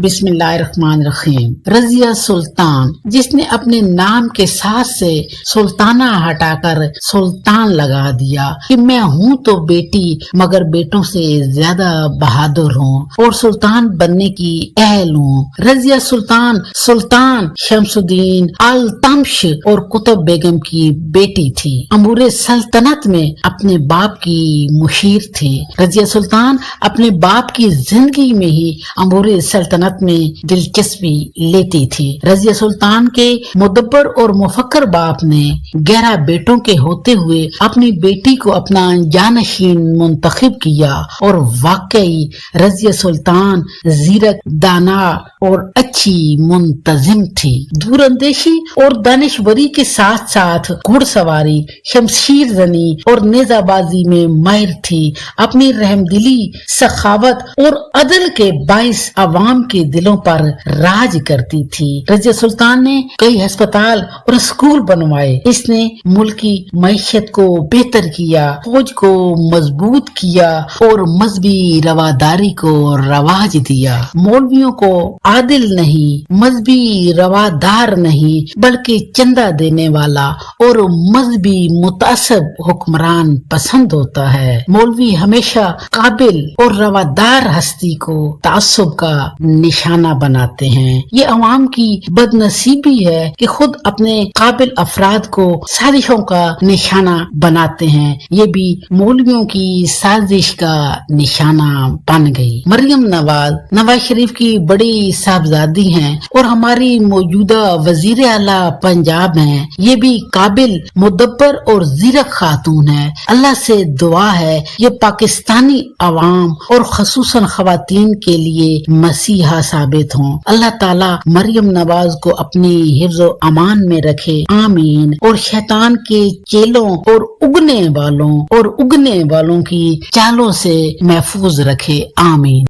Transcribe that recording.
بسم اللہ الرحمن الرحیم۔ رضیہ سلطان، جس نے اپنے نام کے ساتھ سے سلطانہ ہٹا کر سلطان لگا دیا کہ میں ہوں تو بیٹی مگر بیٹوں سے زیادہ بہادر ہوں اور سلطان بننے کی اہل ہوں۔ رضیہ سلطان سلطان شمس الدین التمش اور قطب بیگم کی بیٹی تھی۔ امور سلطنت میں اپنے باپ کی مشیر تھی۔ رضیہ سلطان اپنے باپ کی زندگی میں ہی امور سلطنت میں دلچسپی لیتی تھی۔ رضیہ سلطان کے مدبر اور مفکر باپ نے 11 بیٹوں کے ہوتے ہوئے اپنی بیٹی کو اپنا جانشین منتخب کیا اور واقعی رضیہ سلطان زیرک، دانا اور اچھی منتظم تھی۔ دور اندیشی اور دانشوری کے ساتھ ساتھ گھڑ سواری، شمشیر زنی اور نیزہ بازی میں ماہر تھی۔ اپنی رحم دلی، سخاوت اور عدل کے باعث عوام کے دلوں پر راج کرتی تھی۔ رضیہ سلطان نے کئی ہسپتال اور اسکول بنوائے۔ اس نے ملکی معیشت کو بہتر کیا، فوج کو مضبوط کیا اور مذہبی رواداری کو رواج دیا۔ مولویوں کو عادل نہیں، مذہبی روادار نہیں بلکہ چندہ دینے والا اور مذہبی متعصب حکمران پسند ہوتا ہے۔ مولوی ہمیشہ قابل اور روادار ہستی کو تعصب کا نشانہ بناتے ہیں۔ یہ عوام کی بد نصیبی ہے کہ خود اپنے قابل افراد کو سازشوں کا نشانہ بناتے ہیں۔ یہ بھی مولویوں کی سازش کا نشانہ بن گئی۔ مریم نواز شریف کی بڑی صاحبزادی ہیں اور ہماری موجودہ وزیر اعلیٰ پنجاب ہیں۔ یہ بھی قابل، مدبر اور زیرک خاتون ہے۔ اللہ سے دعا ہے یہ پاکستانی عوام اور خصوصاً خواتین کے لیے مسیحا ثابت ہوں۔ اللہ تعالیٰ مریم نواز کو اپنی حفظ و امان میں رکھے، آمین، اور شیطان کے چیلوں اور اگنے والوں کی چالوں سے محفوظ رکھے، آمین۔